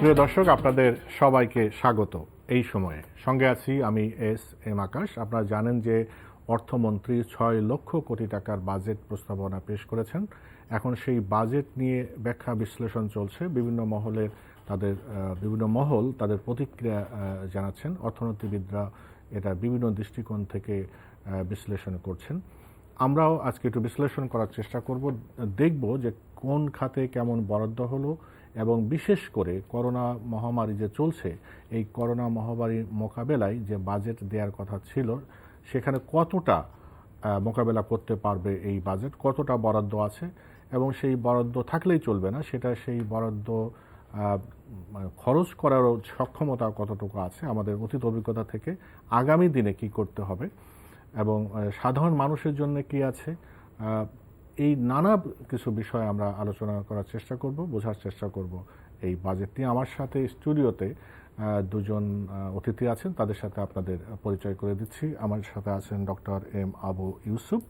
প্রিয় দর্শক, আপনাদের সবাইকে স্বাগত। এই সময়ে সঙ্গে আছি আমি এম আকাশ। আপনারা জানেন যে অর্থমন্ত্রী ৬ লক্ষ কোটি টাকার বাজেট প্রস্তাবনা পেশ করেছেন। এখন সেই বাজেট নিয়ে ব্যাখ্যা বিশ্লেষণ চলছে। বিভিন্ন মহল তাদের প্রতিক্রিয়া জানাচ্ছেন। অর্থনীতিবিদরা এটা বিভিন্ন দৃষ্টিকোণ থেকে বিশ্লেষণ করছেন। আমরাও আজকে একটু বিশ্লেষণ করার চেষ্টা করব, দেখব যে কোন খাতে কেমন বরাদ্দ হলো এবং বিশেষ করে করোনা মহামারী যে চলছে, এই করোনা মহামারী মোকাবেলায় যে বাজেট দেওয়ার কথা ছিল সেখানে কতটা মোকাবেলা করতে পারবে এই বাজেট, কতটা বরাদ্দ আছে এবং সেই বরাদ্দ থাকলেই চলবে না, সেই বরাদ্দ খরচ করারও সক্ষমতা কতটুকু আছে আমাদের অতীত অভিজ্ঞতা থেকে, আগামী দিনে কি করতে হবে এবং সাধারণ মানুষের জন্য কি আছে, এই নানা কিছু বিষয় আমরা আলোচনা করার চেষ্টা করব, বোঝার চেষ্টা করব এই বাজেট নিয়ে। আমার সাথে স্টুডিওতে দুজন অতিথি আছেন, তাদের সাথে আপনাদের পরিচয় করে দিচ্ছি। আমার সাথে আছেন ডক্টর এম আবু ইউসুফ,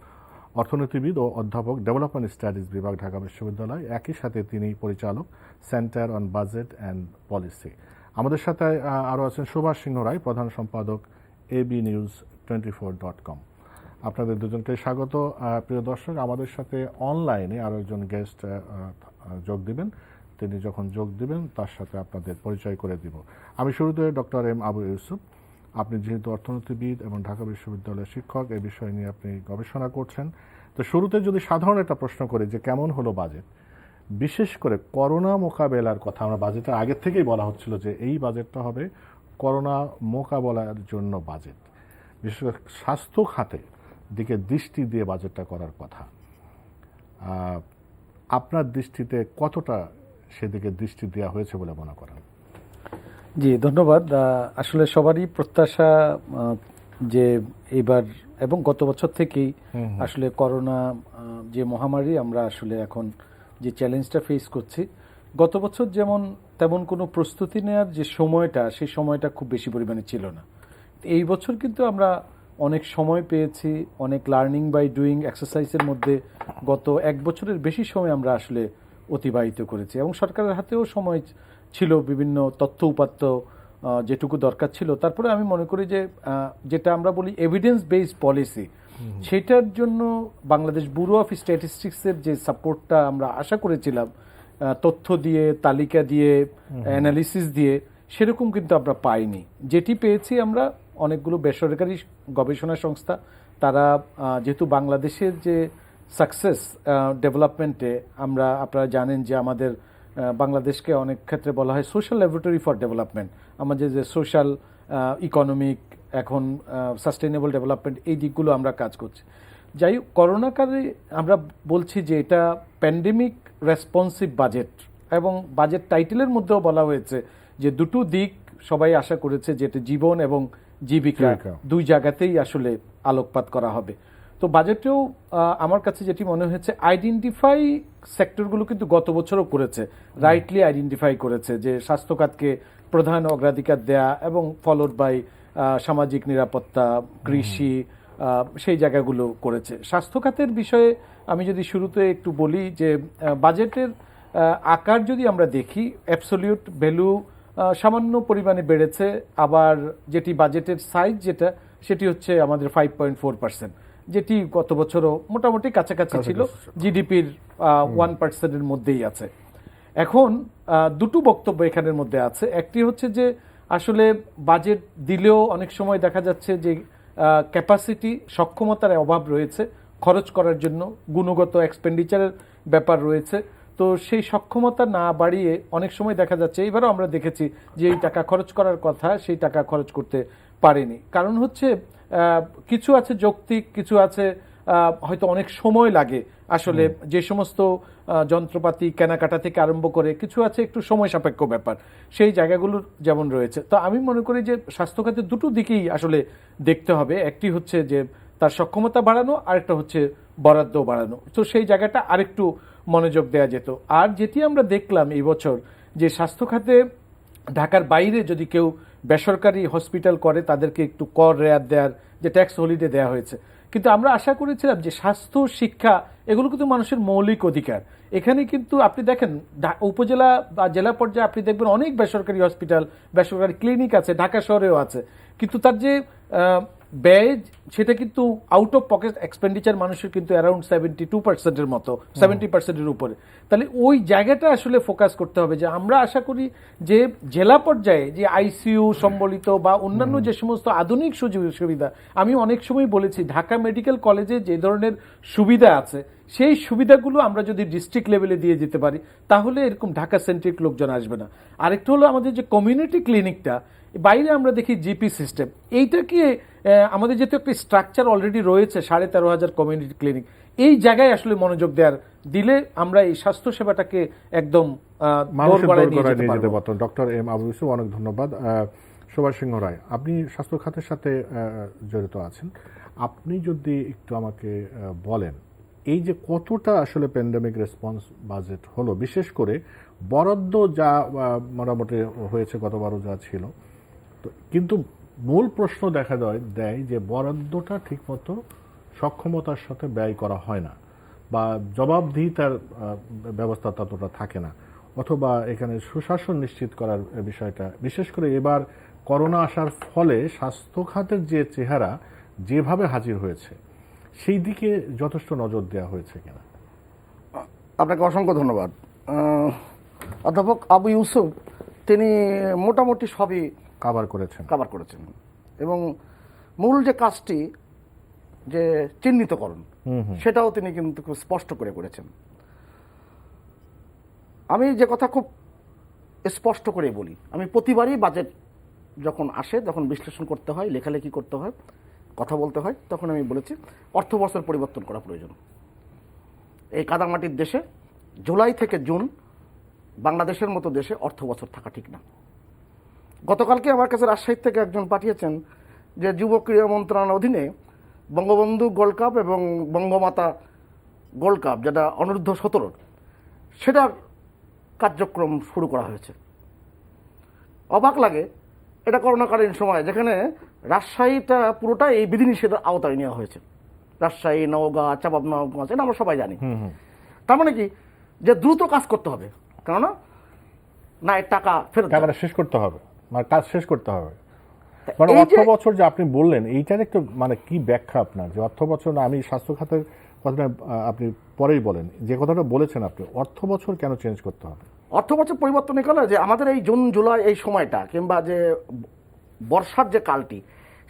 অর্থনীতিবিদ ও অধ্যাপক, ডেভেলপমেন্ট স্টাডিজ বিভাগ, ঢাকা বিশ্ববিদ্যালয়। একই সাথে তিনি পরিচালক, centre on budget and policy. আমাদের সাথে আরও আছেন সুভাষ সিংহ রায়, প্রধান সম্পাদক, abnews24.com। আপনাদের দুজনকে স্বাগত। প্রিয় দর্শক, আমাদের সাথে অনলাইনে আরও একজন গেস্ট যোগ দিবেন। তিনি যখন যোগ দিবেন তার সাথে আপনাদের পরিচয় করে দিব। আমি শুরুতে ডক্টর এম আবু ইউসুফ, আপনি যেহেতু অর্থনীতিবিদ এবং ঢাকা বিশ্ববিদ্যালয়ের শিক্ষক, এই বিষয় নিয়ে আপনি গবেষণা করছেন, তো শুরুতে যদি সাধারণ একটা প্রশ্ন করি যে কেমন হলো বাজেট, বিশেষ করে করোনা মোকাবেলার কথা আমরা বাজেটের আগের থেকেই বলা হচ্ছিল যে এই বাজেটটা হবে করোনা মোকাবেলার জন্য বাজেট, বিশেষ করে স্বাস্থ্য খাতে দিকে দৃষ্টি দিয়ে বাজেটটা করার কথা। আপনার দৃষ্টিতে কতটা সেদিকে দৃষ্টি দেওয়া হয়েছে বলে মনে করেন? জি, ধন্যবাদ। আসলে সবারই প্রত্যাশা যে এবার এবং গত বছর থেকেই আসলে করোনা যে মহামারী, আমরা আসলে এখন যে চ্যালেঞ্জটা ফেস করছি, গত বছর যেমন তেমন কোনো প্রস্তুতি নেওয়ার যে সময়টা, সেই সময়টা খুব বেশি পরিমাণে ছিল না। এই বছর কিন্তু আমরা অনেক সময় পেয়েছি, অনেক লার্নিং বাই ডুইং এক্সারসাইজের মধ্যে গত এক বছরের বেশি সময় আমরা আসলে অতিবাহিত করেছি এবং সরকারের হাতেও সময় ছিল বিভিন্ন তথ্য উপাত্ত যেটুকু দরকার ছিল। তারপরে আমি মনে করি যে যেটা আমরা বলি এভিডেন্স বেসড পলিসি, সেটার জন্য বাংলাদেশ ব্যুরো অফ স্ট্যাটিস্টিক্সের যে সাপোর্টটা আমরা আশা করেছিলাম, তথ্য দিয়ে, তালিকা দিয়ে, অ্যানালিসিস দিয়ে, সেরকম কিন্তু আমরা পাইনি। যেটি পেয়েছি আমরা অনেকগুলো বেসরকারি গবেষণা সংস্থা, তারা যেহেতু বাংলাদেশের যে সাকসেস ডেভেলপমেন্টে, আপনারা জানেন যে আমাদের বাংলাদেশকে অনেক ক্ষেত্রে বলা হয় সোশ্যাল ল্যাবরেটরি ফর ডেভেলপমেন্ট। আমাদের যে সোশ্যাল, ইকোনমিক, এখন সাস্টেইনেবল ডেভেলপমেন্ট, এই দিকগুলো আমরা কাজ করছি। যাই হোক, করোনাকালে আমরা বলছি যে এটা প্যান্ডেমিক রেসপন্সিভ বাজেট, এবং বাজেট টাইটেলের মধ্যেও বলা হয়েছে যে দুটো দিক সবাই আশা করেছে, যে এটা জীবন এবং জীবিকা দুই জায়গাতেই আসলে আলোকপাত করা হবে। তো বাজেটেও আমার কাছে যেটি মনে হয়েছে, আইডেন্টিফাই সেক্টরগুলো কিন্তু গত বছরও করেছে, রাইটলি আইডেন্টিফাই করেছে যে স্বাস্থ্য খাতকে প্রধান অগ্রাধিকার দেয়া এবং ফলোড বাই সামাজিক নিরাপত্তা, কৃষি, সেই জায়গাগুলো করেছে। স্বাস্থ্য খাতের বিষয়ে আমি যদি শুরুতে একটু বলি যে বাজেটের আকার যদি আমরা দেখি, অ্যাবসলিউট ভ্যালু সামান্য পরিমাণে বেড়েছে, আবার যেটি বাজেটের সাইজ যেটা, সেটি হচ্ছে আমাদের 5.4%, যেটি গত বছরও মোটামুটি কাছাকাছি ছিল, জিডিপির 1%-এর মধ্যেই আছে। এখন দুটো বক্তব্য এখানের মধ্যে আছে। একটি হচ্ছে যে আসলে বাজেট দিলেও অনেক সময় দেখা যাচ্ছে যে ক্যাপাসিটি, সক্ষমতার অভাব রয়েছে খরচ করার জন্য, গুণগত এক্সপেন্ডিচারের ব্যাপার রয়েছে। তো সেই সক্ষমতা না বাড়িয়ে অনেক সময় দেখা যাচ্ছে, এবারও আমরা দেখেছি যে এই টাকা খরচ করার কথা সেই টাকা খরচ করতে পারেনি। কারণ হচ্ছে কিছু আছে যৌক্তিক, কিছু আছে হয়তো অনেক সময় লাগে আসলে যে সমস্ত যন্ত্রপাতি কেনাকাটা থেকে আরম্ভ করে, কিছু আছে একটু সময় সাপেক্ষ ব্যাপার, সেই জায়গাগুলো যেমন রয়েছে। তো আমি মনে করি যে স্বাস্থ্য খাতের দুটো দিকেই আসলে দেখতে হবে। একটি হচ্ছে যে তার সক্ষমতা বাড়ানো, আরেকটা হচ্ছে বরাদ্দ বাড়ানো। তো সেই জায়গাটা আরেকটু মনোযোগ দেওয়া যেত। আর যেটি আমরা দেখলাম এই বছর, যে স্বাস্থ্য খাতে ঢাকার বাইরে যদি কেউ বেসরকারি হসপিটাল করে, তাদেরকে একটু কর রেয়াত দেওয়ার যে ট্যাক্স হলিডে দেওয়া হয়েছে, কিন্তু আমরা আশা করেছিলাম যে স্বাস্থ্য শিক্ষা এগুলো কিন্তু মানুষের মৌলিক অধিকার। এখানে কিন্তু আপনি দেখেন উপজেলা বা জেলা পর্যায়ে আপনি দেখবেন অনেক বেসরকারি হসপিটাল, বেসরকারি ক্লিনিক আছে, ঢাকা শহরেও আছে, কিন্তু তার যে ব্যয় সেটা কিন্তু আউট অফ পকেট এক্সপেন্ডিচার মানুষের কিন্তু অ্যারাউন্ড 72%-এর মতো, 70%-এর উপরে। তাহলে ওই জায়গাটা আসলে ফোকাস করতে হবে যে আমরা আশা করি যে জেলা পর্যায়ে যে আইসিইউ সম্বলিত বা অন্যান্য যে সমস্ত আধুনিক সুযোগ সুবিধা, আমি অনেক সময় বলেছি ঢাকা মেডিকেল কলেজে যে ধরনের সুবিধা আছে সেই সুবিধাগুলো আমরা যদি ডিস্ট্রিক্ট লেভেলে দিয়ে যেতে পারি তাহলে এরকম ঢাকা সেন্ট্রিক লোকজন আসবে না। আরেকটা হলো আমাদের যে কমিউনিটি ক্লিনিকটা, বাইরে আমরা দেখি জিপি সিস্টেম, এইটা কি আমাদের যেহেতু একটা স্ট্রাকচার অলরেডি রয়েছে 13,500 কমিউনিটি ক্লিনিক, এই জায়গায় আসলে মনোযোগ দেওয়ার দিলে আমরা এই স্বাস্থ্য সেবাটাকে একদম নিয়ে যেতে পারতাম। ডক্টর এম আবু ইউসুফ, অনেক ধন্যবাদ। সুভাষ সিংহ রায়, আপনি স্বাস্থ্য খাতের সাথে জড়িত আছেন, আপনি যদি একটু আমাকে বলেন এই যে কতটা আসলে প্যান্ডেমিক রেসপন্স বাজেট হলো, বিশেষ করে বরাদ্দ যা মোটামুটি হয়েছে গতবারও যা ছিল, তো কিন্তু মূল প্রশ্ন দেখা দেয় যে বরাদ্দটা ঠিকমতো সক্ষমতার সাথে ব্যয় করা হয় না, বা জবাবদিহিতার ব্যবস্থা ততটা থাকে না, অথবা এখানে সুশাসন নিশ্চিত করার বিষয়টা, বিশেষ করে এবার করোনা আসার ফলে স্বাস্থ্য খাতের যে চেহারা যেভাবে হাজির হয়েছে সেই দিকে যথেষ্ট নজর দেওয়া হয়েছে কিনা? আপনাকে অসংখ্য ধন্যবাদ। অধ্যাপক আবু ইউসুফ তিনি মোটামুটি সবই কাভার করেছেন এবং মূল যে কাজটি যে চিহ্নিতকরণ সেটাও তিনি কিন্তু খুব স্পষ্ট করে করেছেন। আমি যে কথা খুব স্পষ্ট করে বলি, আমি প্রতিবারই বাজেট যখন আসে, যখন বিশ্লেষণ করতে হয়, লেখালেখি করতে হয়, কথা বলতে হয়, তখন আমি বলেছি অর্থ বছর পরিবর্তন করা প্রয়োজন। এই কাদামাটির দেশে জুলাই থেকে জুন বাংলাদেশের মতো দেশে অর্থ বছর থাকা ঠিক না। গতকালকে আমার কাছে রাজশাহী থেকে একজন পাঠিয়েছেন যে যুব ক্রীড়া মন্ত্রণালয়ের অধীনে বঙ্গবন্ধু গোল্ড কাপ এবং বঙ্গমাতা গোল্ড কাপ, যেটা অনূর্ধ্ব 17, সেটার কার্যক্রম শুরু করা হয়েছে। অবাক লাগে, এটা করোনাকালীন সময় যেখানে রাজশাহীটা পুরোটা এই বিধিনিষেধের আওতায় নেওয়া হয়েছে। রাজশাহী, নওগাঁ, চাঁপাবনগর, এটা আমরা সবাই জানি। তার মানে কি যে দ্রুত কাজ করতে হবে, কেননা না এর টাকা ফেরত শেষ করতে হবে, মানে কাজ শেষ করতে হবে। মানে অর্থ বছর যে আপনি বললেন, এইটার একটু মানে কি ব্যাখ্যা আপনার? যে অর্থ বছর, আমি স্বাস্থ্য খাতের কথাটা আপনি পরেই বলেন, যে কথাটা বলেছেন আপনি, অর্থ বছর কেন চেঞ্জ করতে হবে? অর্থ বছর পরিবর্তন করলে যে আমাদের এই জুন জুলাই এই সময়টা, কিংবা যে বর্ষার যে কালটি,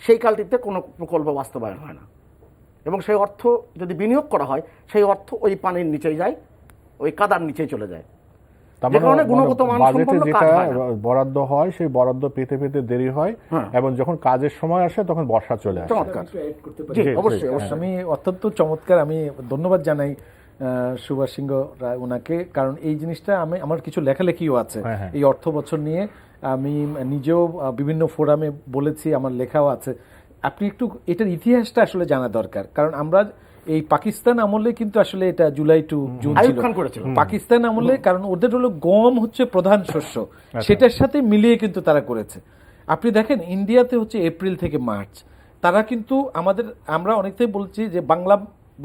সেই কালটিতে কোনো প্রকল্প বাস্তবায়ন হয় না, এবং সেই অর্থ যদি বিনিয়োগ করা হয় সেই অর্থ ওই পানির নিচেই যায়, ওই কাদার নিচেই চলে যায়। বরাদ্দ হয় সেই বরাদ্দ পেতে পেতে দেরি হয়, এবং যখন কাজের সময় আসে তখন বর্ষা চলে আসে। আমি অত্যন্ত চমৎকার, আমি ধন্যবাদ জানাই সুভাষ সিংহ রায় ওনাকে, কারণ এই জিনিসটা আমার কিছু লেখালেখিও আছে এই অর্থ বছর নিয়ে, আমি নিজেও বিভিন্ন ফোরামে বলেছি, আমার লেখাও আছে। আপনি একটু এটার ইতিহাসটা আসলে জানা দরকার, কারণ আমরা এই পাকিস্তান আমলে কিন্তু আসলে এটা জুলাই টু জুন ছিল পাকিস্তান আমলে, কারণ ওদের হলো গম হচ্ছে প্রধান শস্য, সেটার সাথে মিলিয়ে কিন্তু তারা করেছে। আপনি দেখেন ইন্ডিয়াতে হচ্ছে এপ্রিল থেকে মার্চ, তারা কিন্তু আমরা অনেকটাই বলছি যে বাংলা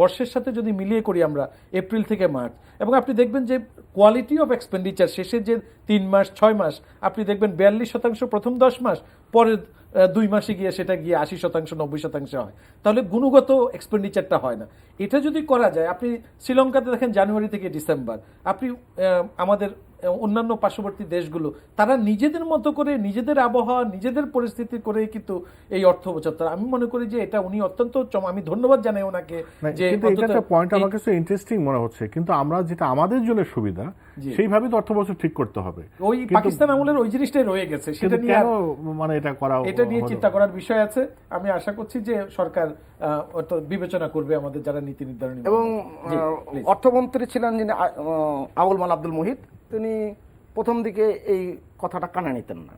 বর্ষের সাথে যদি মিলিয়ে করি আমরা এপ্রিল থেকে মার্চ, এবং আপনি দেখবেন যে কোয়ালিটি অফ এক্সপেন্ডিচার শেষের যে 3 মাস 6 মাস আপনি দেখবেন 42% প্রথম 10 মাস, পরের 2 মাসে গিয়ে সেটা গিয়ে 80% 90% হয়। তাহলে গুণগত এক্সপেন্ডিচারটা হয় না। এটা যদি করা যায়, আপনি শ্রীলঙ্কাতে দেখেন জানুয়ারি থেকে ডিসেম্বর, আপনি আমাদের অন্যান্য পার্শ্ববর্তী দেশগুলো তারা নিজেদের মতো করে নিজেদের আবহাওয়া নিজেদের পরিস্থিতি করে কিন্তু এই অর্থ বছর, আমি মনে করি যে এটা উনি অত্যন্ত আমি ধন্যবাদ জানাই ওনাকে। যে একটা পয়েন্ট আমার কাছে ইন্টারেস্টিং মনে হচ্ছে, কিন্তু আমরা যেটা আমাদের জন্য সুবিধা সেইভাবে তো অর্থ বছর ঠিক করতে হবে। ওই পাকিস্তান আমলের ওই জিনিসটাই রয়ে গেছে, সেটা নিয়ে মানে এটা নিয়ে চিন্তা করার বিষয় আছে। আমি আশা করছি যে সরকার বিবেচনা করবে আমাদের যারা নীতি নির্ধারণী। এবং অর্থমন্ত্রী ছিলেন যিনি আবুল মাল আব্দুল মুহিত, তিনি প্রথম দিকে এই কথাটা কানে নিতেন না,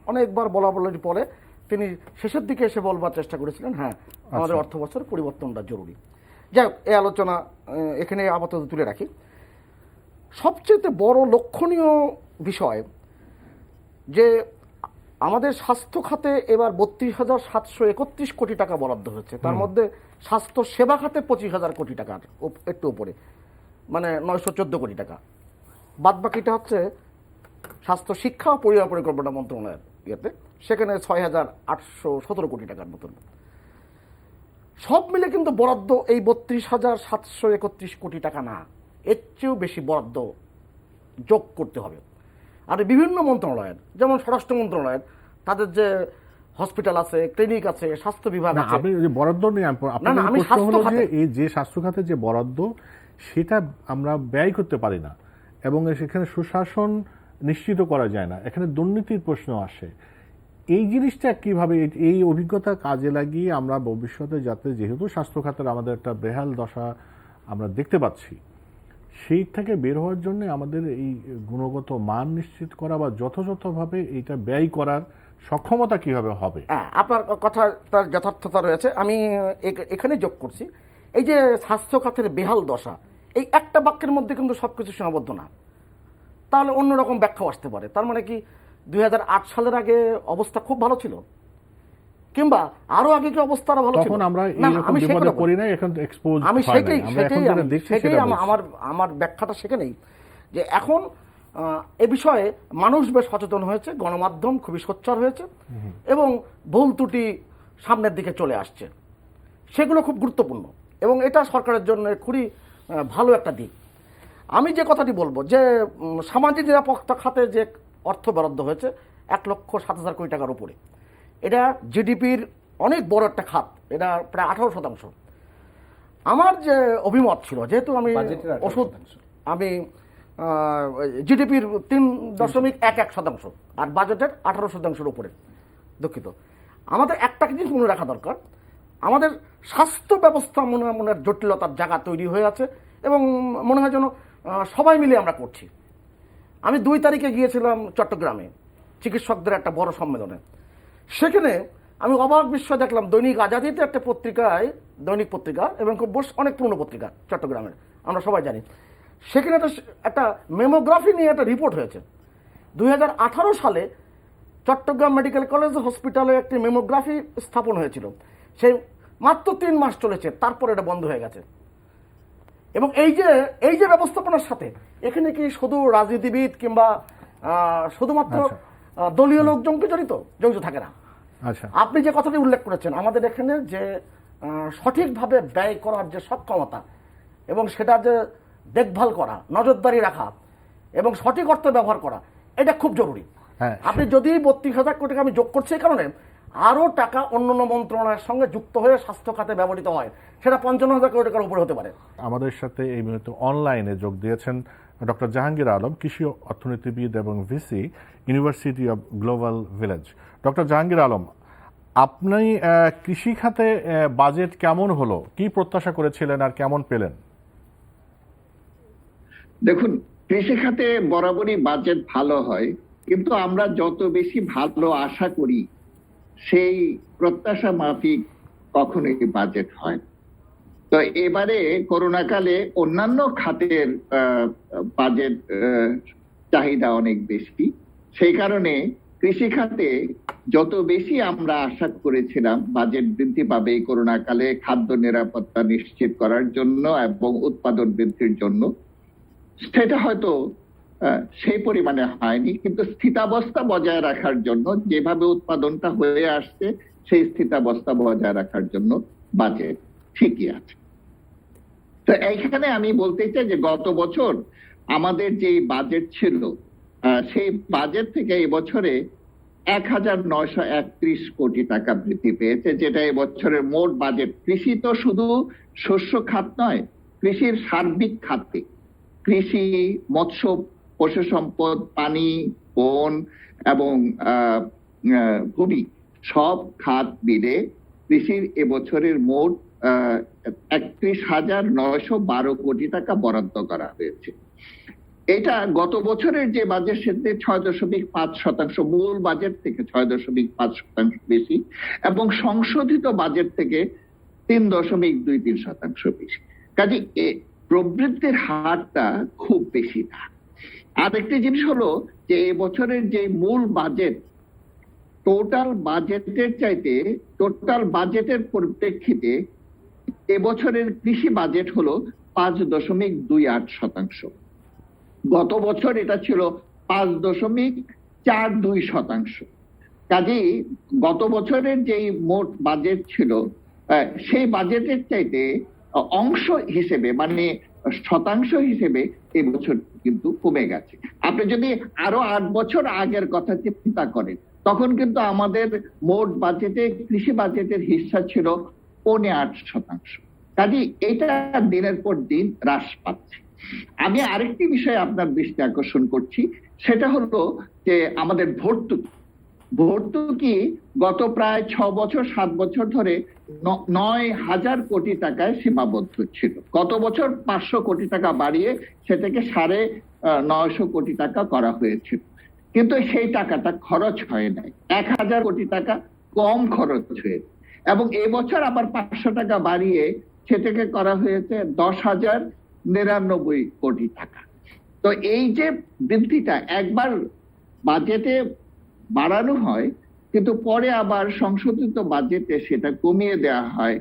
অনেকবার বলার পরে তিনি শেষের দিকে এসে বলবার চেষ্টা করেছিলেন, হ্যাঁ আমাদের অর্থ বছর পরিবর্তনটা জরুরি। যাই হোক, এই আলোচনা এখানে আপাতত তুলে রাখি। সবচেয়ে বড় লক্ষণীয় বিষয় যে আমাদের স্বাস্থ্য খাতে এবার 32,731 কোটি টাকা বরাদ্দ হয়েছে, তার মধ্যে স্বাস্থ্য সেবা খাতে 25,000 কোটি টাকার একটু উপরে, মানে 914 কোটি টাকা। বাদ বাকিটা হচ্ছে স্বাস্থ্য শিক্ষা ও পরিবার পরিকল্পনা মন্ত্রণালয়ের ইয়েতে, সেখানে 6,817 কোটি টাকার মতন। সব মিলে কিন্তু বরাদ্দ এই 32,731 কোটি টাকা না, এর চেয়েও বেশি বরাদ্দ যোগ করতে হবে। আর বিভিন্ন মন্ত্রণালয়ের, যেমন স্বরাষ্ট্র মন্ত্রণালয়ের, তাদের যে হসপিটাল আছে, ক্লিনিক আছে, স্বাস্থ্য বিভাগ না, আছে। আপনি যে বরাদ্দ নিয়ে আপনার আমি প্রশ্ন স্বাস্থ্য হলো যে খাতে। এই যে স্বাস্থ্য খাতে যে বরাদ্দ সেটা আমরা ব্যয় করতে পারি না এবং সেখানে সুশাসন নিশ্চিত করা যায় না, এখানে দুর্নীতির প্রশ্ন আসে। এই জিনিসটা কিভাবে, এই অভিজ্ঞতা কাজে লাগিয়ে আমরা ভবিষ্যতে যাতে, যেহেতু স্বাস্থ্য খাতের আমাদের একটা বেহাল দশা আমরা দেখতে পাচ্ছি, সেই থেকে বের হওয়ার জন্য আমাদের এই গুণগত মান নিশ্চিত করা বা যথাযথভাবে এইটা ব্যয় করার সক্ষমতা কিভাবে হবে। হ্যাঁ, আপনার কথা তার যথার্থতা রয়েছে। আমি এখানে যোগ করছি, এই যে স্বাস্থ্য খাতের বেহাল দশা, এই একটা বাক্যের মধ্যে কিন্তু সবকিছু সীমাবদ্ধ না, তাহলে অন্যরকম ব্যাখ্যাও আসতে পারে। তার মানে কি 2008 সালের আগে অবস্থা খুব ভালো ছিল, কিংবা আরো আগে কি অবস্থা আরো ভালো ছিল? তখন আমরা না, এইরকম আমি বিপদে সেটা পড়ি নাই, এখন এক্সপোজ আমি সেটাই আমার আমার ব্যাখ্যাটা সেখানেই, যে এখন এ বিষয়ে মানুষ বেশ সচেতন হয়েছে, গণমাধ্যম খুবই সোচ্চার হয়েছে এবং ভুল ত্রুটি সামনের দিকে চলে আসছে, সেগুলো খুব গুরুত্বপূর্ণ এবং এটা সরকারের জন্য খুবই ভালো একটা দিক। আমি যে কথাটি বলবো যে সামাজিক নিরাপত্তা খাতে যে অর্থ বরাদ্দ হয়েছে 1,07,000 কোটি টাকার উপরে, এটা জিডিপির অনেক বড় একটা খাত, এটা প্রায় 18%। আমার যে অভিমত ছিল, যেহেতু আমি ওষুধ, আমি জিডিপির 3.11% আর বাজেটের 18%-এর উপরে, দুঃখিত। আমাদের একটা জিনিস মনে রাখা দরকার, আমাদের স্বাস্থ্য ব্যবস্থা মনের জটিলতার জায়গা তৈরি হয়ে আছে এবং মনে হয় যেন সবাই মিলে আমরা করছি। আমি 2 তারিখে গিয়েছিলাম চট্টগ্রামে চিকিৎসকদের একটা বড় সম্মেলনে, সেখানে আমি অবাক বিস্ময় দেখলাম, দৈনিক আজাদিতে একটা পত্রিকায়, দৈনিক পত্রিকা এবং খুব অনেক পুরনো পত্রিকা চট্টগ্রামের, আমরা সবাই জানি, সেখানে একটা মেমোগ্রাফি নিয়ে একটা রিপোর্ট হয়েছে। 2018 সালে চট্টগ্রাম মেডিকেল কলেজ হসপিটালে একটি মেমোগ্রাফি স্থাপন হয়েছিল, সেই মাত্র 3 মাস চলেছে, তারপর এটা বন্ধ হয়ে গেছে। এবং এই যে ব্যবস্থাপনার সাথে এখানে কি শুধু রাজনীতিবিদ কিংবা শুধুমাত্র দলীয় লোকজনকে জড়িত থাকে না। আচ্ছা, আপনি যে কথাটি উল্লেখ করেছেন, আমাদের এখানে যে সঠিকভাবে ব্যয় করার যে সক্ষমতা এবং সেটা যে দেখভাল করা, নজরদারি রাখা এবং সঠিক অর্থ ব্যবহার করা, এটা খুব জরুরি। হ্যাঁ, আপনি যদি 32,000 কোটি টাকা আমি যোগ করছি, এই কারণে আরও টাকা অন্যান্য মন্ত্রণালয়ের সঙ্গে যুক্ত হয়ে স্বাস্থ্য খাতে ব্যবহৃত হয়, সেটা 55,000 কোটি টাকার উপরে হতে পারে। আমাদের সাথে এই মুহূর্তে অনলাইনে যোগ দিয়েছেন ডক্টর জাহাঙ্গীর আলম, কৃষি অর্থনীতিবিদ এবং VC, university of global village. Doctor Jahangir Alam, আপনি কৃষি খাতে বাজেট কেমন হলো, কি প্রত্যাশা করেছিলেন আর কেমন পেলেন? দেখুন, কৃষি খাতে বরাবরই বাজেট ভালো হয়, কিন্তু আমরা যত বেশি ভালো আশা করি সেই প্রত্যাশা মাফিক কখনোই বাজেট হয়। তো এবারে করোনাকালে অন্যান্য খাতের বাজেট চাহিদা অনেক বেশি, সেই কারণে কৃষি খাতে যত বেশি আমরা আশা করেছিলাম বাজেট বৃদ্ধি পাবে এই করোনাকালে খাদ্য নিরাপত্তা নিশ্চিত করার জন্য এবং উৎপাদন বৃদ্ধির জন্য, সেটা হয়তো সেই পরিমাণে হয়নি। কিন্তু স্থিতাবস্থা বজায় রাখার জন্য, যেভাবে উৎপাদনটা হয়ে আসছে সেই স্থিতাবস্থা বজায় রাখার জন্য বাজেট ঠিকই আছে। তো এইখানে আমি বলতে চাই যে গত বছর আমাদের যে বাজেট ছিল, সেই বাজেট থেকে এবছরে 1,931 কোটি টাকা বৃদ্ধি পেয়েছে, যেটা এবছরের মোট বাজেট। কৃষি তো শুধু শস্য খাত নয়, কৃষির সার্বিক খাতে, কৃষি, মৎস্য, পশু সম্পদ, পানি, বন এবং ভূমি, সব খাত মিলে কৃষির এবছরের মোট 31,912 কোটি টাকা বরাদ্দ করা হয়েছে। এটা গত বছরের যে বাজেট, সেতে 6.5% মূল বাজেট থেকে 6.5% বেশি এবং সংশোধিত বাজেট থেকে 3.23% বেশি। কাজে প্রবৃদ্ধির হারটা খুব বেশি না। আরেকটি জিনিস হলো যে এবছরের যে মূল বাজেট, টোটাল বাজেটের পরিপ্রেক্ষিতে এবছরের কৃষি বাজেট হলো 5.28%। গত বছর এটা ছিল 5.42%। কাজেই গত বছরের যেই মোট বাজেট ছিল সেই বাজেটের চাইতে অংশ হিসেবে মানে শতাংশ হিসেবে এই বছর কিন্তু কমে গেছে। আপনি যদি আরো 8 বছর আগের কথা চিন্তা করেন তখন কিন্তু আমাদের মোট বাজেটে কৃষি বাজেটের হিস্সা ছিল 8.5%। কাজেই এটা দিনের পর দিন হ্রাস পাচ্ছে। আমি আরেকটি বিষয়ে আপনার দৃষ্টি আকর্ষণ করছি, সেটা হলো যে আমাদের ভর্তুকি গত প্রায় 7 বছর ধরে 9,000 কোটি টাকায় সীমাবদ্ধ ছিল। গত বছর 500 কোটি টাকা বাড়িয়ে সেটাকে 950 কোটি টাকা করা হয়েছিল, কিন্তু সেই টাকাটা খরচ হয় নাই। 1,000 কোটি টাকা কম খরচ হয়েছে এবং এবছর আবার 500 টাকা বাড়িয়ে সেটাকে করা হয়েছে 10,099 কোটি টাকা। তো এই যে বৃদ্ধিটা একবার বাজেটে বাড়ানো হয় কিন্তু পরে আবার সংশোধিত বাজেটে সেটা কমিয়ে দেওয়া হয়,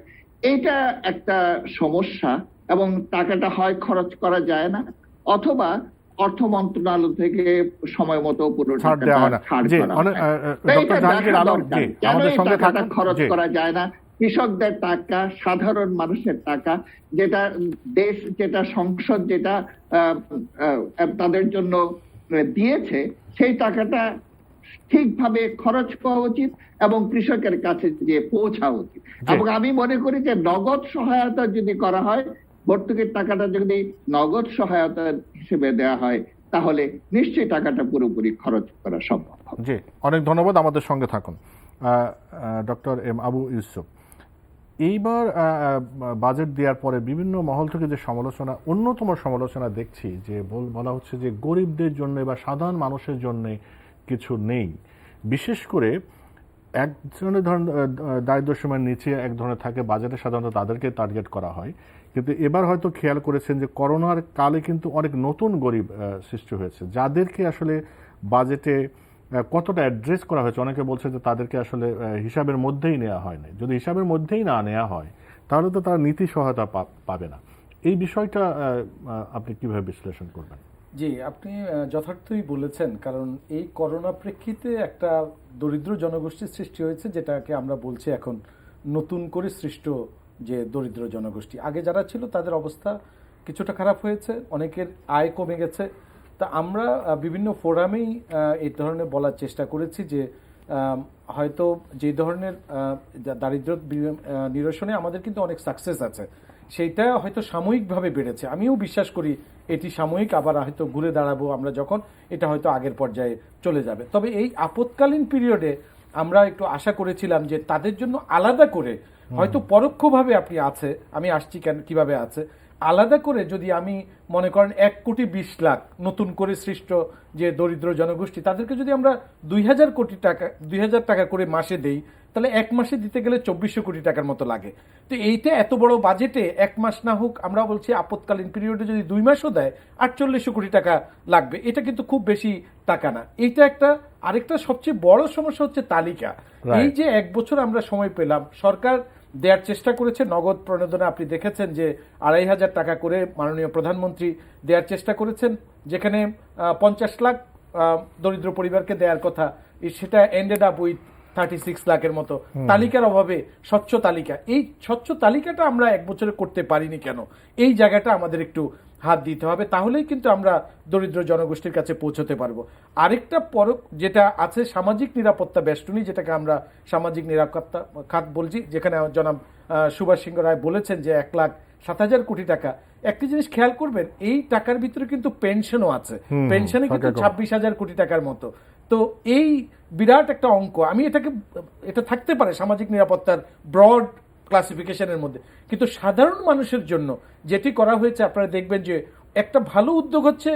এটা একটা সমস্যা এবং টাকাটা হয় খরচ করা যায় না অথবা অর্থ মন্ত্রণালয় থেকে সময় মতো পুরো টাকাটা খরচ করা যায় না। কৃষকদের টাকা, সাধারণ মানুষের টাকা, যেটা দেশ, যেটা সংসদ, যেটা তাদের জন্য দিয়েছে, সেই টাকাটা ঠিকভাবে খরচ করা উচিত এবং কৃষকের কাছে যে পৌঁছা উচিত। এবং আমি মনে করি যে নগদ সহায়তা যদি করা হয়, ভর্তুকির টাকাটা যদি নগদ সহায়তা হিসেবে দেওয়া হয় তাহলে নিশ্চয়ই টাকাটা পুরোপুরি খরচ করা সম্ভব হবে। জি, অনেক ধন্যবাদ। আমাদের সঙ্গে থাকুন ডক্টর এম আবু ইউসুফ। এইবার বাজেট দেওয়ার পরে বিভিন্ন মহল থেকে যে সমালোচনা, অন্যতম সমালোচনা দেখছি যে বলা হচ্ছে যে গরিবদের জন্য বা সাধারণ মানুষের জন্য কিছু নেই। বিশেষ করে এক ধরনের দারিদ্র্যসীমার নিচে এক ধরনের থাকে, বাজেটে সাধারণত তাদেরকে টার্গেট করা হয়। কিন্তু এবার হয়তো খেয়াল করেছেন যে করোনার কালে কিন্তু অনেক নতুন গরিব সৃষ্টি হয়েছে, যাদেরকে আসলে বাজেটে কতটা অ্যাড্রেস করা হয়েছে। অনেকে বলছে যে তাদেরকে আসলে হিসাবের মধ্যেই নেওয়া হয় না। যদি হিসাবের মধ্যেই না নেওয়া হয় তাহলে তো তারা নীতি সহায়তা পাবে না। এই বিষয়টা আপনি কিভাবে বিশ্লেষণ করবেন? জি, আপনি যথার্থই বলেছেন, কারণ এই করোনা প্রেক্ষিতে একটা দরিদ্র জনগোষ্ঠীর সৃষ্টি হয়েছে, যেটাকে আমরা বলছি এখন নতুন করে সৃষ্ট যে দরিদ্র জনগোষ্ঠী। আগে যারা ছিল তাদের অবস্থা কিছুটা খারাপ হয়েছে, অনেকের আয় কমে গেছে। তা আমরা বিভিন্ন ফোরামেই এই ধরনের বলার চেষ্টা করেছি যে হয়তো যে ধরনের দারিদ্র্য নিরসনে আমাদের কিন্তু অনেক সাকসেস আছে, সেইটা হয়তো সাময়িকভাবে বেড়েছে। আমিও বিশ্বাস করি এটি সাময়িক, আবার হয়তো ঘুরে দাঁড়াবো আমরা যখন, এটা হয়তো আগের পর্যায়ে চলে যাবে। তবে এই আপৎকালীন পিরিয়ডে আমরা একটু আশা করেছিলাম যে তাদের জন্য আলাদা করে, হয়তো পরোক্ষভাবে আপনি আছে, আমি আসছি কেন কিভাবে আছে, আলাদা করে যদি আমি মনে করেন 1,20,00,000 নতুন করে সৃষ্ট যে দরিদ্র জনগোষ্ঠী, তাদেরকে যদি আমরা 2,000 টাকা করে মাসে দেই, তাহলে এক মাসে দিতে গেলে 2,400 কোটি টাকার মতো লাগে। তো এইটা এত বড় বাজেটে এক মাস না হোক, আমরা বলছি আপৎকালীন পিরিয়ডে যদি 2 মাসও দেয় 4,800 কোটি টাকা লাগবে। এটা কিন্তু খুব বেশি টাকা না। এইটা একটা। আরেকটা সবচেয়ে বড় সমস্যা হচ্ছে তালিকা। এই যে 1 বছর আমরা সময় পেলাম, সরকার দেওয়ার চেষ্টা করেছে নগদ প্রণোদনা। আপনি দেখেছেন যে 2,500 টাকা করে মাননীয় প্রধানমন্ত্রী দেওয়ার চেষ্টা করেছেন, যেখানে 50 লাখ দরিদ্র পরিবারকে দেওয়ার কথা, সেটা এন্ডেড আপ উইথ 36 লাখের মতো। তালিকার অভাবে স্বচ্ছ তালিকা, এই স্বচ্ছ তালিকাটা আমরা 1 বছরে করতে পারিনি কেন? এই জায়গাটা আমাদের একটু হাত দিতে হবে, তাহলেই কিন্তু আমরা দরিদ্র জনগোষ্ঠীর কাছে পৌঁছতে পারবো। আরেকটা যেটা আছে সামাজিক নিরাপত্তা বেষ্টনী, যেটাকে আমরা সামাজিক নিরাপত্তা খাত বলছি, যেখানে জনাব সুভাষ সিংহ রায় বলেছেন যে 1,07,000 কোটি টাকা। একটি জিনিস খেয়াল করবেন, এই টাকার ভিতরে কিন্তু পেনশনও আছে, পেনশনে কিন্তু 26,000 কোটি টাকার মতো। তো এই বিরাট একটা অঙ্ক। আমি এটা থাকতে পারে সামাজিক নিরাপত্তার ব্রড ক্লাসিফিকেশনের মধ্যে, কিন্তু সাধারণ মানুষের জন্য যেটি করা হয়েছে, আপনারা দেখবেন যে একটা ভালো উদ্যোগ হচ্ছে।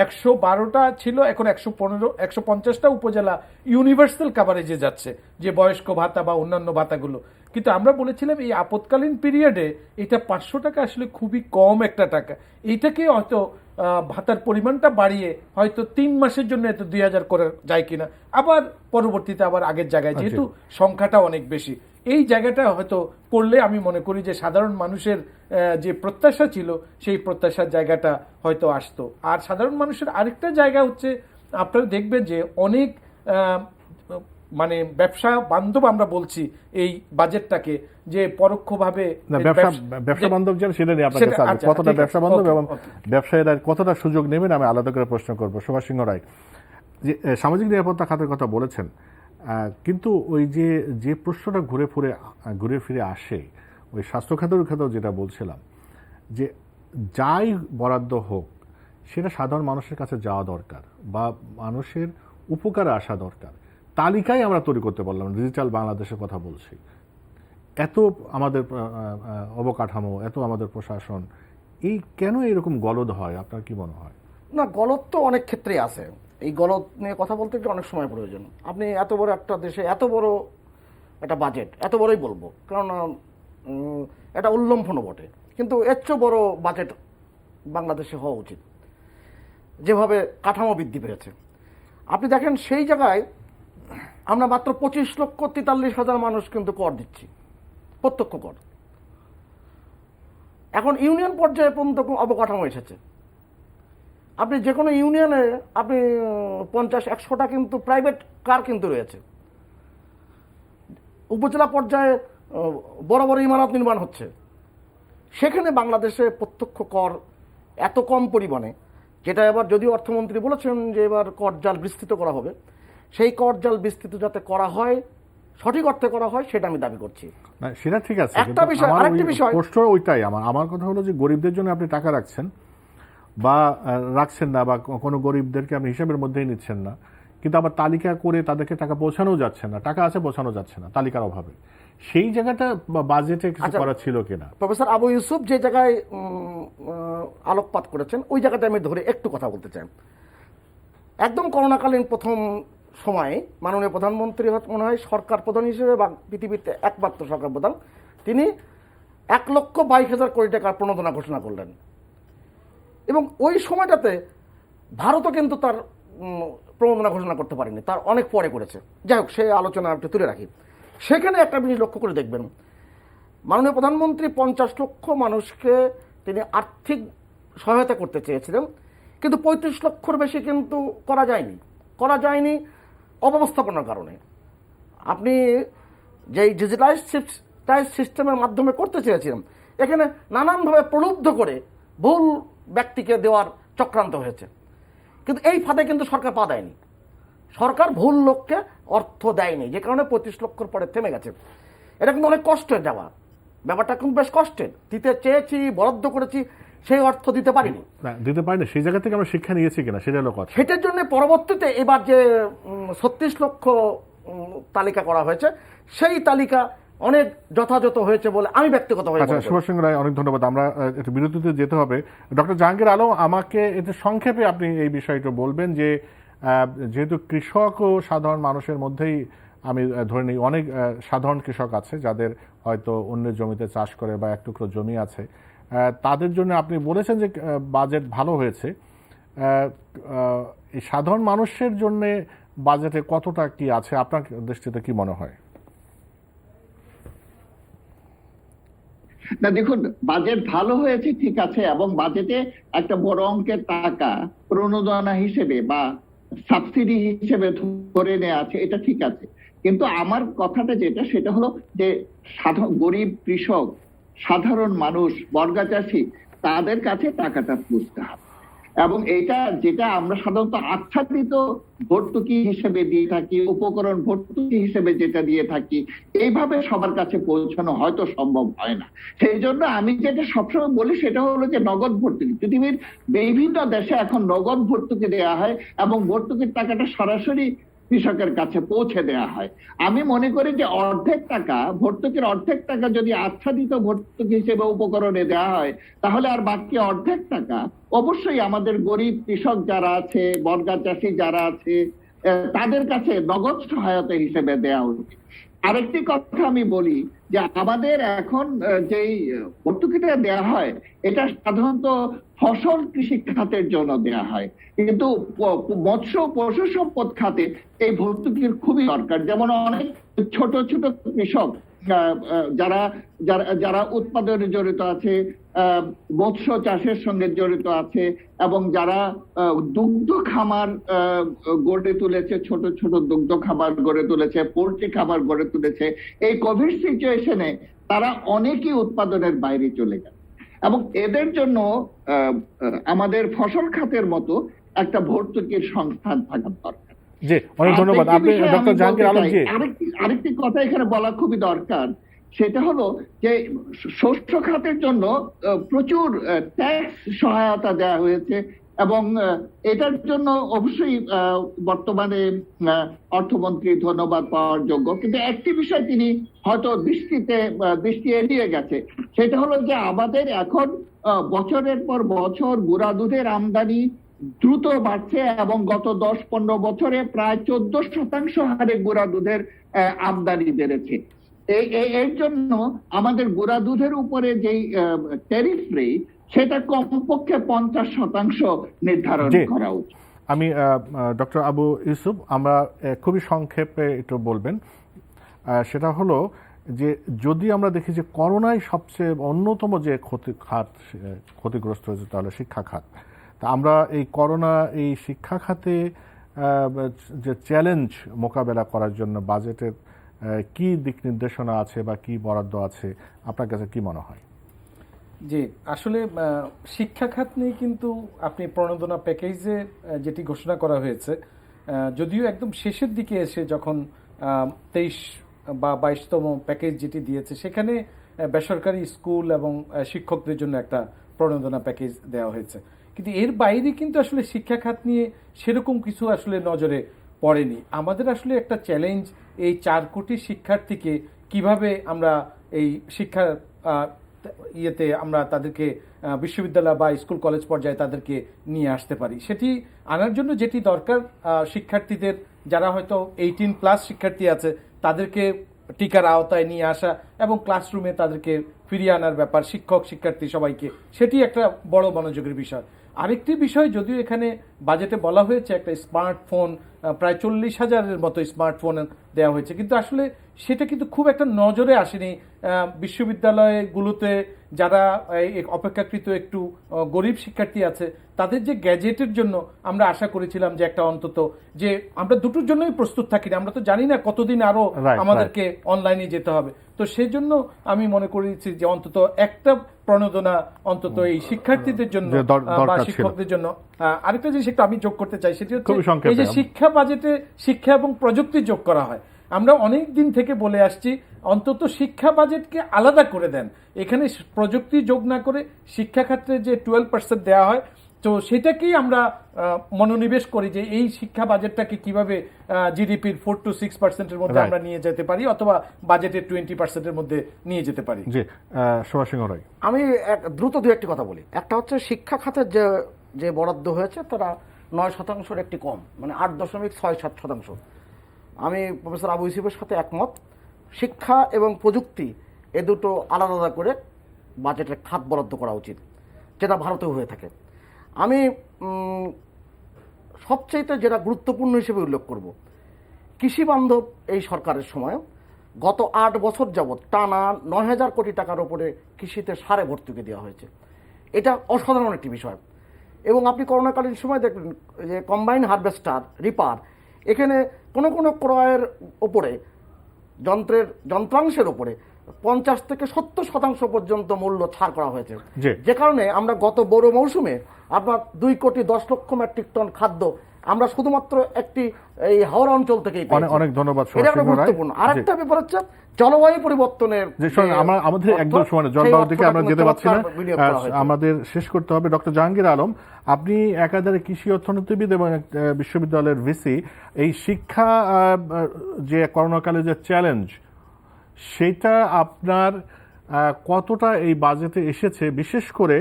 112টা ছিল, এখন 150টা উপজেলা ইউনিভার্সাল কাভারেজে যাচ্ছে, যে বয়স্ক ভাতা বা অন্যান্য ভাতাগুলো। কিন্তু আমরা বলেছিলাম এই আপৎকালীন পিরিয়ডে এটা 500 টাকা আসলে খুবই কম একটা টাকা, এইটাকে হয়তো ভাতার পরিমাণটা বাড়িয়ে হয়তো 3 মাসের জন্য এত 2000 করা যায় কিনা, আবার পরবর্তীতে আবার আগের জায়গায়, যেহেতু সংখ্যাটা অনেক বেশি, এই জায়গাটা হয়তো করলে আমি মনে করি যে সাধারণ মানুষের যে প্রত্যাশা ছিল সেই প্রত্যাশার জায়গাটা হয়তো আসতো। আর সাধারণ মানুষের আরেকটা জায়গা হচ্ছে, আপনারা দেখবেন যে অনেক মানে ব্যবসা বান্ধব আমরা বলছি এই বাজেটটাকে, যে পরোক্ষভাবে না ব্যবসা বান্ধব যেন সেটা নিয়ে আপনার কাছে আসবে। কতটা ব্যবসা বান্ধব এবং ব্যবসায়ীরা কতটা সুযোগ নেবেন আমি আলাদা করে প্রশ্ন করব। সুভাষ সিংহ রায়, যে সামাজিক নিরাপত্তা খাতের কথা বলেছেন, কিন্তু ওই যে প্রশ্নটা ঘুরে ফিরে আসে ওই স্বাস্থ্য খাতের ক্ষেত্রেও যেটা বলছিলাম, যে যাই বরাদ্দ হোক সেটা সাধারণ মানুষের কাছে যাওয়া দরকার বা মানুষের উপকারে আসা দরকার। তালিকায় আমরা তৈরি করতে পারলাম, ডিজিটাল বাংলাদেশের কথা বলছি, এত আমাদের অবকাঠামো, এত আমাদের প্রশাসন, এই কেন এরকম গলদ হয় আপনার কি মনে হয়? না, গলদ তো অনেক ক্ষেত্রেই আছে। এই গলদ নিয়ে কথা বলতে গেলে অনেক সময় প্রয়োজন। আপনি এত বড় একটা দেশে এত বড় একটা বাজেট, এত বড়ই বলবো, কারণ এটা উল্লম্ফনও বটে, কিন্তু এর চেয়ে বড় বাজেট বাংলাদেশে হওয়া উচিত, যেভাবে কাঠামো বৃদ্ধি পেয়েছে। আপনি দেখেন সেই জায়গায় আমরা মাত্র 25,43,000 মানুষ কিন্তু কর দিচ্ছি, প্রত্যক্ষ কর। এখন ইউনিয়ন পর্যায়ে পর্যন্ত অবকাঠামো এসেছে। আপনি যে কোনো ইউনিয়নে আপনি 50-100টা কিন্তু প্রাইভেট কার কিন্তু রয়েছে। উপজেলা পর্যায়ে বড় বড় ইমারত নির্মাণ হচ্ছে। সেখানে বাংলাদেশে প্রত্যক্ষ কর এত কম পরিমাণে, যেটা এবার যদিও অর্থমন্ত্রী বলেছেন যে এবার কর জাল বিস্তৃত করা হবে, সেই কর জাল বিস্তৃত যাতে করা হয়, সঠিক অর্থে করা হয়, সেটা আমি দাবি করছি। না সেটা ঠিক আছে, একটা বিষয়, আরেকটা বিষয়, প্রশ্ন ওইটাই আমার কথা হলো যে গরিবদের জন্য আপনি টাকা রাখছেন বা রাখছেন না, বা কোনো গরিবদেরকে আপনি হিসাবের মধ্যেই নিচ্ছেন না, কিন্তু আবার তালিকা করে তাদেরকে টাকা পৌঁছানো যাচ্ছে না, টাকা আছে পৌঁছানো যাচ্ছে না তালিকার অভাবে। সেই জায়গাটা বাজেটে কিছু করা ছিল কিনা? প্রফেসর আবু ইউসুফ যে জায়গায় আলোকপাত করেছেন ওই জায়গাটা আমি ধরে একটু কথা বলতে চাই। একদম করোনাকালীন প্রথম সময়ে মাননীয় প্রধানমন্ত্রী মনে হয় সরকার প্রধান হিসেবে বা পৃথিবীতে একমাত্র সরকার প্রধান, তিনি 1,22,000 কোটি টাকার প্রণোদনা ঘোষণা করলেন। এবং ওই সময়টাতে ভারতও কিন্তু তার প্রণোদনা ঘোষণা করতে পারেনি, তার অনেক পরে করেছে। যাই হোক, সেই আলোচনা একটু তুলে রাখি। সেখানে একটা জিনিস লক্ষ্য করে দেখবেন, মাননীয় প্রধানমন্ত্রী 50 লক্ষ মানুষকে তিনি আর্থিক সহায়তা করতে চেয়েছিলেন, কিন্তু 35 লক্ষর বেশি কিন্তু করা যায়নি অব্যবস্থাপনার কারণে। আপনি যেই ডিজিটালাইজ সিস্টেমের মাধ্যমে করতে চেয়েছিলেন, এখানে নানানভাবে প্রলুব্ধ করে ভুল ব্যক্তিকে দেওয়ার চক্রান্ত হয়েছে। কিন্তু এই ফাঁদে কিন্তু সরকার পা দেয়নি, সরকার ভুল লোককে অর্থ দেয়নি, যে কারণে 25 লক্ষর পরে থেমে গেছে। এটা কিন্তু অনেক কষ্টের যাওয়া, ব্যাপারটা কিন্তু বেশ কষ্টের। দিতে চেয়েছি, বরাদ্দ করেছি, সেই অর্থ দিতে পারিনি। সেই জায়গা থেকে আমরা শিক্ষা নিয়েছি কিনা সেটা হলো কথা। সেটার জন্য পরবর্তীতে এবার যে 36 লক্ষ তালিকা করা হয়েছে, সেই তালিকা অনেক যথাযথ হয়েছে বলে আমি ব্যক্তিগতভাবে। আচ্ছা, সুভাষ সিংহ রায়, অনেক ধন্যবাদ। আমরা একটু বিরতিতে যেতে হবে। ডক্টর জাহাঙ্গীর আলম, আমাকে একটু সংক্ষেপে আপনি এই বিষয়টা বলবেন যে যেহেতু কৃষক ও সাধারণ মানুষের মধ্যেই আমি ধরে নিই অনেক সাধারণ কৃষক আছে যাদের হয়তো অন্যের জমিতে চাষ করে বা এক টুকরো জমি আছে, তাদের জন্য আপনি বলেছেন যে বাজেট ভালো হয়েছে। এই সাধারণ মানুষের জন্য বাজেটে কতটা কি আছে আপনার দৃষ্টিতে কি মনে হয়? না দেখুন, বাজেট ভালো হয়েছে ঠিক আছে, এবং বাজেটে একটা বড় অঙ্কের টাকা প্রণোদনা হিসেবে বা সাবসিডি হিসেবে ধরে নেওয়া আছে, এটা ঠিক আছে। কিন্তু আমার কথাটা যেটা, সেটা হলো যে গরিব কৃষক, সাধারণ মানুষ, বর্গা চাষী, তাদের কাছে টাকাটা পৌঁছতে হবে। এবং এটা যেটা আমরা সাধারণত আচ্ছাদিত ভর্তুকি হিসেবে দিয়ে থাকি, উপকরণ ভর্তুকি হিসেবে যেটা দিয়ে থাকি, এইভাবে সবার কাছে পৌঁছানো হয়তো সম্ভব হয় না। সেই জন্য আমি যেটা সবসময় বলি সেটা হলো যে নগদ ভর্তুকি। পৃথিবীর বিভিন্ন দেশে এখন নগদ ভর্তুকি দেওয়া হয় এবং ভর্তুকির টাকাটা সরাসরি কৃষকের কাছে পৌঁছে দেওয়া হয়। আমি মনে করি যে ভর্তুকির অর্ধেক টাকা যদি আচ্ছাদিত ভর্তুকি হিসেবে উপকরণে দেওয়া হয়, তাহলে আর বাকি অর্ধেক টাকা অবশ্যই আমাদের গরিব কৃষক যারা আছে, বর্গা চাষী যারা আছে, তাদের কাছে নগদ সহায়তা হিসেবে দেওয়া উচিত। আরেকটি কথা আমি বলি যে আমাদের এখন যেই ভর্তুকিটা দেয়া হয় এটা সাধারণত ফসল কৃষি খাতের জন্য দেয়া হয়, কিন্তু মৎস্য পশু সম্পদ খাতে এই ভর্তুকির খুবই দরকার। যেমন অনেক ছোট ছোট কৃষক যারা যারা যারা উৎপাদনে জড়িত আছে, মৎস্য চাষের সঙ্গে জড়িত আছে, এবং যারা দুগ্ধ খামার গড়ে তুলেছে, ছোট ছোট দুগ্ধ খামার গড়ে তুলেছে, পোল্ট্রি খামার গড়ে তুলেছে, এই কোভিড সিচুয়েশনে তারা অনেকেই উৎপাদনের বাইরে চলে গেছে, এবং এদের জন্য আমাদের ফসল খাতের মতো একটা ভর্তুকির সংস্থান থাকা দরকার। জি, অনেক ধন্যবাদ। আপনি ডক্টর জাহাঙ্গীর আলম জি, আরেকটি কথা এখানে বলা খুবই দরকার, সেটা হলো যে শস্য খাতের জন্য প্রচুর ট্যাক্স সহায়তা দেওয়া হয়েছে, এবং এটার জন্য অবশ্যই বর্তমানে অর্থমন্ত্রী ধন্যবাদ পাওয়ার যোগ্য। কিন্তু একটি বিষয় তিনি হয়তো দৃষ্টি এড়িয়ে গেছে, সেটা হলো যে আমাদের এখন বছরের পর বছর গুঁড়া দুধের আমদানি দ্রুত বাড়ছে, এবং গত 10-15 বছরে প্রায় 14% হারে গুঁড়া দুধের আমদানি বেড়েছে। এর জন্য আমাদের গুঁড়া দুধের উপরে যেই ট্যারিফ রেট, সেটা কমপক্ষে 50% নির্ধারণ করা উচিত। আমি ডক্টর আবু ইউসুফ, আমরা খুবই সংক্ষেপে একটু বলবেন। সেটা হলো যে যদি আমরা দেখি যে করোনায় সবচেয়ে অন্যতম যে ক্ষতিগ্রস্ত হয়েছে তাহলে শিক্ষা খাত। তা আমরা এই করোনা এই শিক্ষা খাতে যে চ্যালেঞ্জ মোকাবেলা করার জন্য বাজেটের কি দিক নির্দেশনা আছে বা কি বরাদ্দ আছে, আপনার কাছে কি মনে হয়? জি, আসলে শিক্ষা খাত নিয়ে কিন্তু আপনি প্রণোদনা প্যাকেজে যেটি ঘোষণা করা হয়েছে, যদিও একদম শেষের দিকে এসে যখন 23 বা 22তম প্যাকেজ যেটি দিয়েছে, সেখানে বেসরকারি স্কুল এবং শিক্ষকদের জন্য একটা প্রণোদনা প্যাকেজ দেওয়া হয়েছে, কিন্তু এর বাইরে কিন্তু আসলে শিক্ষা খাত নিয়ে সেরকম কিছু আসলে নজরে পড়েনি। আমাদের আসলে একটা চ্যালেঞ্জ, এই 4 কোটি শিক্ষার্থীকে কিভাবে আমরা এই শিক্ষা ইয়েতে আমরা তাদেরকে বিশ্ববিদ্যালয় বা স্কুল কলেজ পর্যায়ে তাদেরকে নিয়ে আসতে পারি। সেটি আনার জন্য যেটি দরকার, শিক্ষার্থীদের যারা হয়তো 18+ শিক্ষার্থী আছে তাদেরকে টিকার আওতায় নিয়ে আসা এবং ক্লাসরুমে তাদেরকে ফিরিয়ে আনার ব্যাপার, শিক্ষক শিক্ষার্থী সবাইকে, সেটি একটা বড় মনোযোগের বিষয়। আরেকটি বিষয়, যদিও এখানে বাজেটে বলা হয়েছে একটা স্মার্টফোন, প্রায় 40,000-এর মতো স্মার্টফোন দেওয়া হয়েছে, কিন্তু আসলে সেটা কিন্তু খুব একটা নজরে আসেনি। বিশ্ববিদ্যালয়গুলোতে যারা অপেক্ষাকৃত একটু গরিব শিক্ষার্থী আছে, তাদের যে গ্যাজেটের জন্য আমরা আশা করেছিলাম যে একটা অন্তত, যে আমরা দুটোর জন্যই প্রস্তুত থাকি না, আমরা তো জানি না কতদিন আরো আমাদেরকে অনলাইনে যেতে হবে, তো সেই জন্য আমি মনে করেছি যে অন্তত একটা প্রণোদনা অন্তত এই শিক্ষার্থীদের জন্য বা শিক্ষকদের জন্য। আরেকটা জিনিস একটু আমি যোগ করতে চাই, সেটি হচ্ছে এই যে শিক্ষা বাজেটে শিক্ষা এবং প্রযুক্তি যোগ করা হয়, আমরা অনেক দিন থেকে বলে আসছি অন্তত শিক্ষা বাজেটকে আলাদা করে দেন, এখানে প্রযুক্তি যোগ না করে শিক্ষা খাতে যে 12% দেওয়া হয়, তো সেটাকেই আমরা মনোনিবেশ করি যে এই শিক্ষা বাজেটটাকে কিভাবে জিডিপির 4 to 6% মধ্যে আমরা নিয়ে যেতে পারি, অথবা বাজেটের 20%-এর মধ্যে নিয়ে যেতে পারি। জি, সুভাষ সিংহ রায়। আমি দ্রুত দু একটি কথা বলি। একটা হচ্ছে শিক্ষা খাতের যে বরাদ্দ হয়েছে তারা 9% একটি কম, মানে 8.67%। আমি প্রফেসর আবু ইউসুফের সাথে একমত, শিক্ষা এবং প্রযুক্তি এ দুটো আলাদা আলাদা করে বাজেটের খাত বরাদ্দ করা উচিত, যেটা ভারতেও হয়ে থাকে। আমি সবচেয়ে যেটা গুরুত্বপূর্ণ হিসেবে উল্লেখ করব, কৃষি বান্ধব এই সরকারের সময় গত 8 বছর যাবৎ টানা 9,000 কোটি টাকার উপরে কৃষিতে সারে ভর্তুকি দেওয়া হয়েছে। এটা অসাধারণ একটি বিষয়। এবং আপনি করোনাকালীন সময় দেখবেন যে কম্বাইন হারভেস্টার, রিপার, এখানে কোনো ক্রয়ের ওপরে, যন্ত্রাংশের উপরে 50 থেকে 70% পর্যন্ত মূল্য ছাড় করা হয়েছে, যে কারণে আমরা গত বড় মৌসুমে আপনার 2,10,00,000 মেট্রিক টন খাদ্য আমরা শুধুমাত্র একটি এই হাওড়া অঞ্চল থেকেই পেয়েছি। অনেক ধন্যবাদ। এটা গুরুত্বপূর্ণ। আরেকটা ব্যাপার হচ্ছে জলবায়ু পরিবর্তনের, আমাদের একদম সময় জলবায়ুর দিকে আমরা যেতে পারছি না, আমাদের শেষ করতে হবে। ডক্টর জাহাঙ্গীর আলম, আপনি একাধারে কৃষি অর্থনীতিবিদ এবং বিশ্ববিদ্যালয়ের ভিসি, এই শিক্ষা যে করোনাকালে যে চ্যালেঞ্জ, সেটা আপনার কতটা এই বাজেটে এসেছে? বিশেষ করে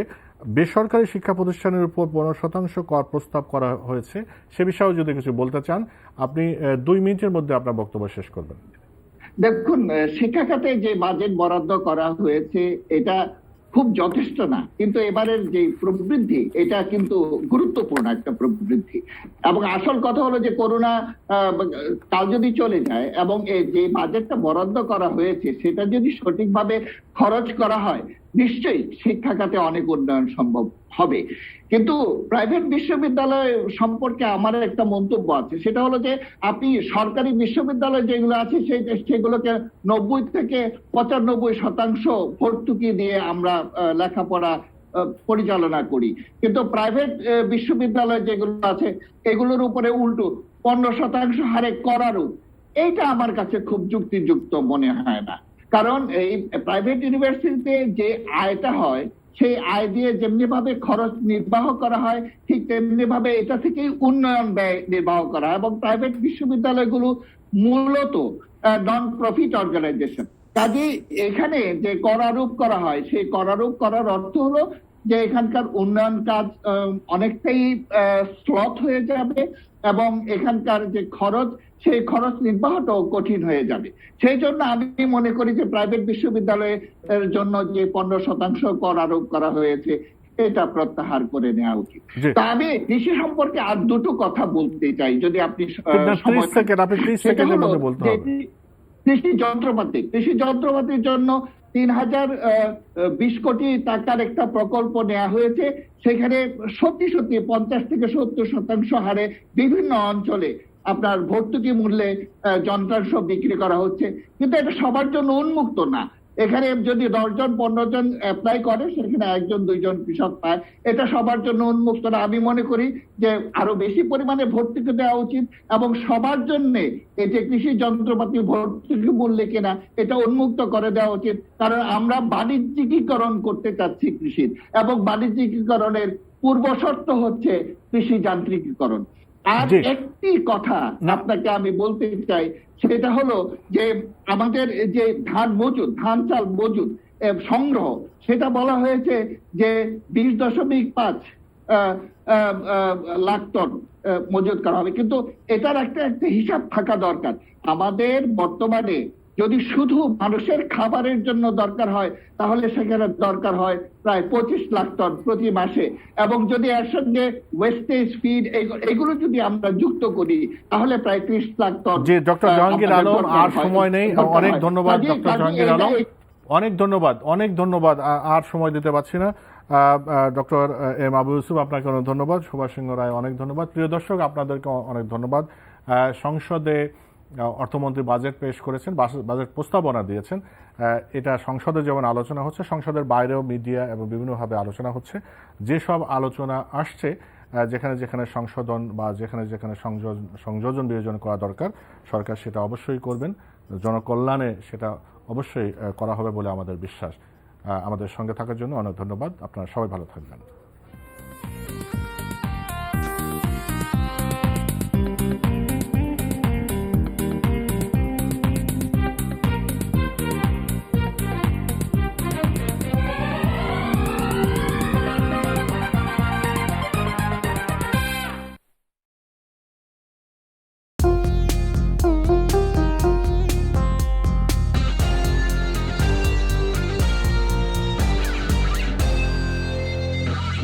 বেসরকারি শিক্ষা প্রতিষ্ঠানের উপর 15% কর প্রস্তাব করা হয়েছে, সে বিষয়েও যদি কিছু বলতে চান, আপনি 2 মিনিটের মধ্যে আপনার বক্তব্য শেষ করবেন। দেখুন, শিক্ষা খাতে যে বাজেট বরাদ্দ করা হয়েছে এটা খুব যথেষ্ট না, কিন্তু এবারের যে প্রবৃদ্ধি এটা কিন্তু গুরুত্বপূর্ণ একটা প্রবৃদ্ধি। এবং আসল কথা হলো যে করোনা কাল যদি চলে যায় এবং যে বাজেটটা বরাদ্দ করা হয়েছে সেটা যদি সঠিকভাবে খরচ করা হয়, নিশ্চয়ই শিক্ষা খাতে অনেক উন্নয়ন সম্ভব হবে। কিন্তু প্রাইভেট বিশ্ববিদ্যালয় সম্পর্কে আমার একটা মন্তব্য আছে, সেটা হলো যে আপনি সরকারি বিশ্ববিদ্যালয় যেগুলো আছে সেগুলোকে 90 থেকে 95% ভর্তুকি দিয়ে আমরা লেখাপড়া পরিচালনা করি, কিন্তু প্রাইভেট বিশ্ববিদ্যালয় যেগুলো আছে এগুলোর উপরে উল্টো 15% হারে করারও, এইটা আমার কাছে খুব যুক্তিযুক্ত মনে হয় না। কারণ এই প্রাইভেট ইউনিভার্সিটিতে যে আয়টা হয় সেই আয় দিয়ে যেমনি ভাবে খরচ নির্বাহ করা হয় ঠিক তেমনি ভাবে এটা থেকেই উন্নয়ন ব্যয় নির্বাহ করা হয়। এবং প্রাইভেট বিশ্ববিদ্যালয়গুলো মূলত নন প্রফিট অর্গানাইজেশন, কাজেই এখানে যে কর আরোপ করা হয় সেই কর আরোপ করার অর্থ হলো যে এখানকার উন্নয়ন কাজ অনেকটাই স্লথ হয়ে যাবে এবং এখানকার যে খরচ সেই খরচ নির্বাহটাও কঠিন হয়ে যাবে। সেই জন্য আমি মনে করি যে প্রাইভেট বিশ্ববিদ্যালয়ের জন্য যে 15% কর আরোপ করা হয়েছে এটা প্রত্যাহার করে নেওয়া উচিত। তা আমি কৃষি সম্পর্কে আর দুটো কথা বলতে চাই, যদি আপনি কৃষি যন্ত্রপাতির জন্য 3020 কোটি টাকার একটা প্রকল্প নেওয়া হয়েছে। সেখানে সত্যি 50 থেকে 70% হারে বিভিন্ন অঞ্চলে আপনার ভর্তুকি মূল্যে যন্ত্রাংশ বিক্রি করা হচ্ছে, কিন্তু এটা সবার জন্য উন্মুক্ত না। এখানে যদি 10 জন 15 জন অ্যাপ্লাই করে সেখানে 1 জন 2 জন কৃষক পায়, এটা সবার জন্য উন্মুক্ত না। আমি মনে করি যে আরো বেশি পরিমাণে ভর্তুকি দেওয়া উচিত এবং সবার জন্য এই যে কৃষি যন্ত্রপাতি ভর্তুকি মূল্যে কেনা এটা উন্মুক্ত করে দেওয়া উচিত। কারণ আমরা বাণিজ্যিকীকরণ করতে চাচ্ছি কৃষির, এবং বাণিজ্যিকীকরণের পূর্ব শর্ত হচ্ছে কৃষি যান্ত্রিকীকরণ। আর একটি কথা আপনাকে আমি বলতে চাই, সেটা হলো যে আমাদের যে ধান চাল মজুদ সংগ্রহ, সেটা বলা হয়েছে যে 20.5 লাখ টন মজুদ করা হবে, কিন্তু এটার একটা হিসাব থাকা দরকার। আমাদের বর্তমানে যদি শুধু মানুষের খাবারের জন্য দরকার হয় তাহলে সেখানে দরকার হয় প্রায় 25 লাখ টন প্রতি মাসে, এবং যদি এর সঙ্গে ওয়েস্টেজ ফিড এগুলো যদি আমরা যুক্ত করি তাহলে প্রায় 30 লাখ টন। জি, ডক্টর জাহাঙ্গীর আলম, আর সময় নেই। অনেক ধন্যবাদ ডক্টর জাহাঙ্গীর আলম, অনেক ধন্যবাদ। আর সময় দিতে পারছি না। ডক্টর এম আবু ইউসুফ, আপনাকে অনেক ধন্যবাদ। সুভাষ সিংহ রায়, অনেক ধন্যবাদ। প্রিয় দর্শক, আপনাদেরকে অনেক ধন্যবাদ। সংসদে অর্থমন্ত্রী বাজেট পেশ করেছেন, বাজেট প্রস্তাবনা দিয়েছেন। এটা সংসদে যেমন আলোচনা হচ্ছে, সংসদের বাইরেও মিডিয়া এবং বিভিন্নভাবে আলোচনা হচ্ছে। যেসব আলোচনা আসছে, যেখানে যেখানে সংশোধন বা যেখানে যেখানে সংযোজন বিয়োজন করা দরকার, সরকার সেটা অবশ্যই করবেন। জনকল্যাণে সেটা অবশ্যই করা হবে বলে আমাদের বিশ্বাস। আমাদের সঙ্গে থাকার জন্য অনেক ধন্যবাদ। আপনারা সবাই ভালো থাকবেন।